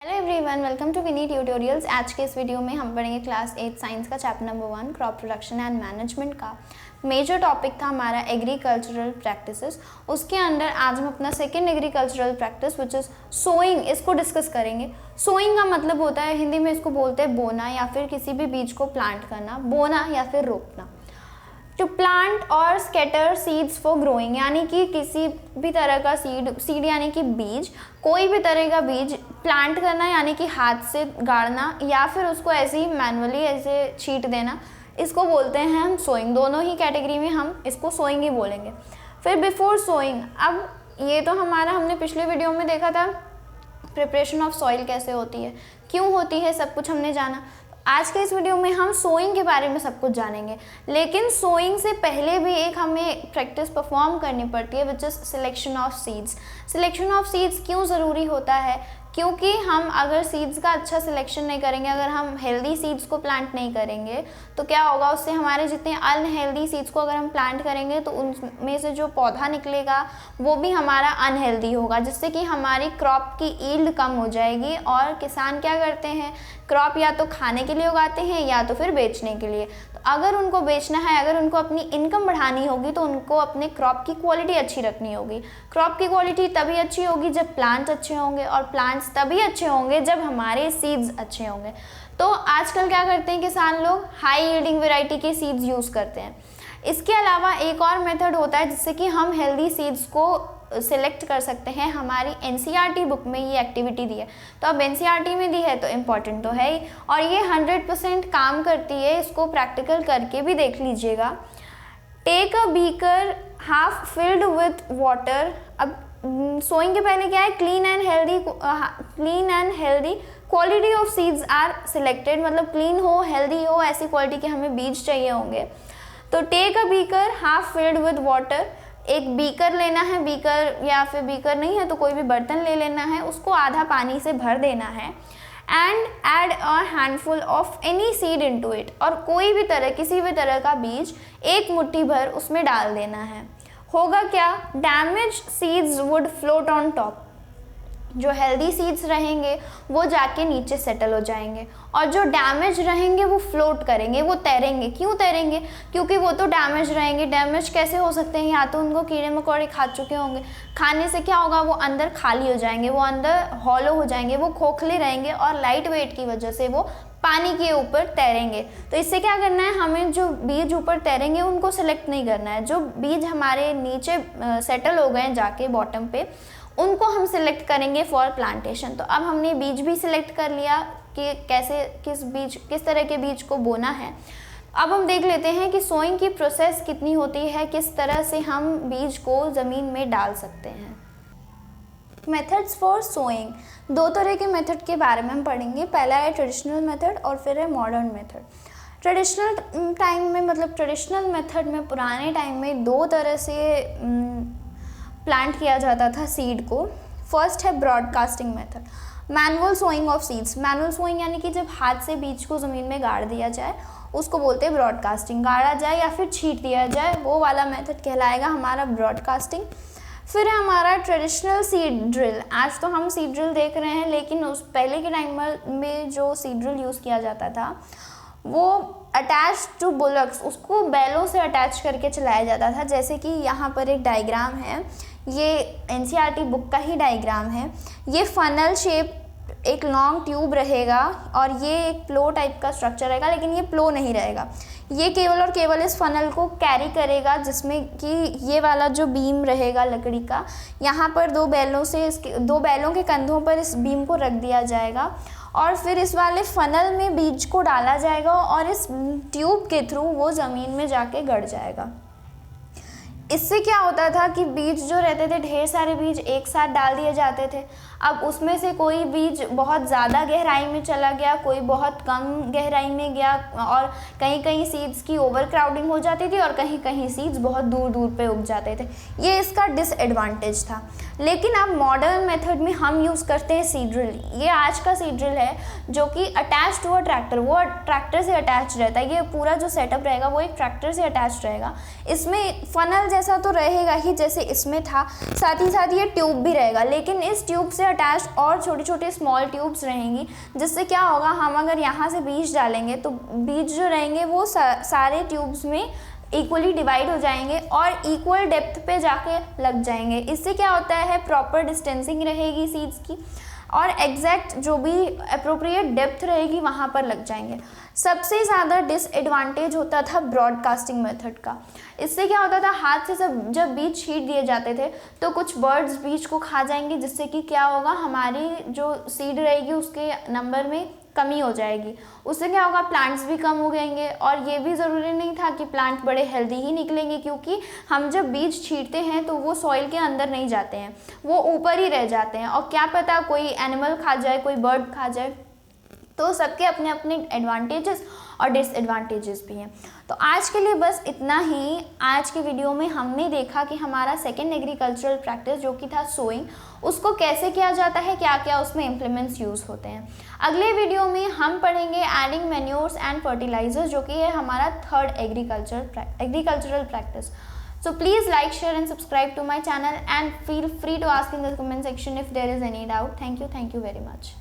Hello everyone, welcome to Vinny tutorials. आज के इस वीडियो में हम पढ़ेंगे क्लास 8 साइंस का chapter number 1 crop production and management का। मेजर टॉपिक था हमारा एग्रीकल्चरल प्रैक्टिसेस। उसके अंदर आज हम अपना second agricultural practice which is sowing, इसको डिस्कस करेंगे। सोइंग का मतलब होता है, हिंदी में इसको बोलते हैं बोना, या फिर किसी भी बीज को प्लांट करना, बोना या फिर रोपना। टू प्लांट और स्कैटर सीड्स फॉर ग्रोइंग, यानी कि किसी भी तरह का सीड यानी कि बीज, कोई भी तरह का बीज प्लांट करना यानी कि हाथ से गाड़ना या फिर उसको ऐसे ही मैनुअली ऐसे छींट देना, इसको बोलते हैं हम सोइंग। दोनों ही कैटेगरी में हम इसको सोइंग ही बोलेंगे। फिर बिफोर सोइंग, अब ये तो हमारा हमने पिछले वीडियो में देखा था प्रिपरेशन ऑफ सॉइल कैसे होती है, क्यों होती है, सब कुछ हमने जाना। आज के इस वीडियो में हम सोइंग के बारे में सब कुछ जानेंगे, लेकिन सोइंग से पहले भी एक हमें प्रैक्टिस परफॉर्म करनी पड़ती है which is selection of seeds. Selection of seeds क्यों ज़रूरी होता है? क्योंकि हम अगर सीड्स का अच्छा सिलेक्शन नहीं करेंगे, अगर हम हेल्दी सीड्स को प्लांट नहीं करेंगे तो क्या होगा, उससे हमारे जितने अनहेल्दी सीड्स को अगर हम प्लांट करेंगे तो उनमें से जो पौधा निकलेगा वो भी हमारा अनहेल्दी होगा, जिससे कि हमारी क्रॉप की ईल्ड कम हो जाएगी। और किसान क्या करते हैं, क्रॉप या तो खाने के लिए उगाते हैं या तो फिर बेचने के लिए। तो अगर उनको बेचना है, अगर उनको अपनी इनकम बढ़ानी होगी तो उनको अपने क्रॉप की क्वालिटी अच्छी रखनी होगी। क्रॉप की क्वालिटी तभी अच्छी होगी जब प्लांट्स अच्छे होंगे, और प्लांट्स तभी अच्छे होंगे जब हमारे सीड्स अच्छे होंगे। तो आजकल क्या करते हैं किसान लोग, हाई यील्डिंग वैरायटी के सीड्स यूज़ करते हैं। इसके अलावा एक और मेथड होता है जिससे कि हम हेल्दी सीड्स को सिलेक्ट कर सकते हैं। हमारी एनसीईआरटी बुक में ये एक्टिविटी दी है, तो अब एनसीईआरटी में दी है तो इम्पॉर्टेंट तो है ही, और ये 100% काम करती है। इसको प्रैक्टिकल करके भी देख लीजिएगा। Take a beaker half filled with water. अब सोइंग के पहले क्या है, clean and healthy quality of seeds are selected, मतलब क्लीन हो, हेल्दी हो, ऐसी क्वालिटी के हमें बीज चाहिए होंगे। तो take a beaker half filled with water, एक बीकर लेना है, बीकर या फिर बीकर नहीं है तो कोई भी बर्तन ले लेना है, उसको आधा पानी से भर देना है। And add a handful of any seed into it, और कोई भी तरह, किसी भी तरह का बीज एक मुट्ठी भर उसमें डाल देना है। होगा क्या, damage seeds would float on top. जो हेल्दी सीड्स रहेंगे वो जाके नीचे सेटल हो जाएंगे, और जो डैमेज रहेंगे वो फ्लोट करेंगे, वो तैरेंगे। क्यों तैरेंगे? क्योंकि वो तो डैमेज रहेंगे। डैमेज कैसे हो सकते हैं, या तो उनको कीड़े मकोड़े खा चुके होंगे, खाने से क्या होगा, वो अंदर खाली हो जाएंगे, वो अंदर हॉलो हो जाएंगे, वो खोखले रहेंगे, और लाइट वेट की वजह से वो पानी के ऊपर तैरेंगे। तो इससे क्या करना है, हमें जो बीज ऊपर तैरेंगे उनको सेलेक्ट नहीं करना है। जो बीज हमारे नीचे सेटल हो गए जाके बॉटम पे, उनको हम सिलेक्ट करेंगे फॉर प्लांटेशन। तो अब हमने बीज भी सिलेक्ट कर लिया कि कैसे, किस तरह के बीज को बोना है। अब हम देख लेते हैं कि सोइंग की प्रोसेस कितनी होती है, किस तरह से हम बीज को ज़मीन में डाल सकते हैं। मेथड्स फॉर सोइंग, दो तरह के मेथड के बारे में हम पढ़ेंगे। पहला है ट्रेडिशनल मेथड और फिर है मॉडर्न मेथड। ट्रेडिशनल टाइम में, मतलब ट्रेडिशनल मेथड में पुराने टाइम में दो तरह से प्लांट किया जाता था सीड को। फर्स्ट है broadcasting method, manual sowing of seeds. Manual sowing यानी कि जब हाथ से बीज को ज़मीन में गाड़ दिया जाए उसको बोलते हैं ब्रॉडकास्टिंग। गाड़ा जाए या फिर छींट दिया जाए, वो वाला मेथड कहलाएगा हमारा ब्रॉडकास्टिंग। फिर है हमारा ट्रेडिशनल सीड ड्रिल। आज तो हम सीड ड्रिल देख रहे हैं, लेकिन उस पहले के टाइम में जो सीड ड्रिल यूज़ किया जाता था वो अटैच टू बुलक्स, उसको बैलों से अटैच करके चलाया जाता था। जैसे कि यहाँ पर एक डायग्राम है, ये एनसीईआरटी बुक का ही डायग्राम है। ये फनल शेप एक लॉन्ग ट्यूब रहेगा, और ये एक प्लो टाइप का स्ट्रक्चर रहेगा, लेकिन ये प्लो नहीं रहेगा। ये केवल और केवल इस फनल को कैरी करेगा, जिसमें कि ये वाला जो बीम रहेगा लकड़ी का, यहाँ पर दो बैलों के कंधों पर इस बीम को रख दिया जाएगा, और फिर इस वाले फनल में बीज को डाला जाएगा, और इस ट्यूब के थ्रू वो ज़मीन में जाके गड़ जाएगा। इससे क्या होता था कि बीज जो रहते थे, ढेर सारे बीज एक साथ डाल दिए जाते थे। अब उसमें से कोई बीज बहुत ज़्यादा गहराई में चला गया, कोई बहुत कम गहराई में गया, और कहीं कहीं सीड्स की ओवर क्राउडिंग हो जाती थी, और कहीं कहीं सीड्स बहुत दूर दूर पे उग जाते थे। ये इसका डिसएडवांटेज था। लेकिन अब मॉडर्न मेथड में हम यूज़ करते हैं सीड ड्रिल। ये आज का सीड ड्रिल है जो कि अटैच टू अ ट्रैक्टर, वो ट्रैक्टर से अटैच रहता है। ये पूरा जो सेटअप रहेगा वो एक ट्रैक्टर से अटैच रहेगा। इसमें फनल जैसा तो रहेगा ही जैसे इसमें था, साथ ही साथ ये ट्यूब भी रहेगा, लेकिन इस ट्यूब से अटैच और छोटे छोटे स्मॉल ट्यूब्स रहेंगी, जिससे क्या होगा, हम अगर यहाँ से बीज डालेंगे तो बीज जो रहेंगे वो सारे ट्यूब्स में इक्वली डिवाइड हो जाएंगे और इक्वल डेप्थ पे जाके लग जाएंगे। इससे क्या होता है, प्रॉपर डिस्टेंसिंग रहेगी सीड्स की और एग्जैक्ट जो भी अप्रोप्रिएट डेप्थ रहेगी वहाँ पर लग जाएंगे। सबसे ज़्यादा डिसएडवांटेज होता था ब्रॉडकास्टिंग मेथड का। इससे क्या होता था, हाथ से जब बीज छींट दिए जाते थे तो कुछ बर्ड्स बीज को खा जाएंगे, जिससे कि क्या होगा, हमारी जो सीड रहेगी उसके नंबर में कमी हो जाएगी। उससे क्या होगा, प्लांट्स भी कम हो जाएंगे। और ये भी ज़रूरी नहीं था कि प्लांट बड़े हेल्दी ही निकलेंगे, क्योंकि हम जब बीज छींटते हैं तो वो सॉइल के अंदर नहीं जाते हैं, वो ऊपर ही रह जाते हैं और क्या पता कोई एनिमल खा जाए, कोई बर्ड खा जाए। तो सबके अपने अपने एडवांटेजेस और डिसएडवांटेजेस भी हैं। तो आज के लिए बस इतना ही। आज के वीडियो में हमने देखा कि हमारा सेकेंड एग्रीकल्चरल प्रैक्टिस जो कि था सोइंग, उसको कैसे किया जाता है, क्या क्या उसमें इम्प्लीमेंट्स यूज़ होते हैं। अगले वीडियो में हम पढ़ेंगे एडिंग मैन्योर्स एंड फर्टिलाइजर्स, जो कि है हमारा third agricultural practice. So please like, share and subscribe to my channel and feel free to ask in the comment section if there is any doubt. Thank you very much.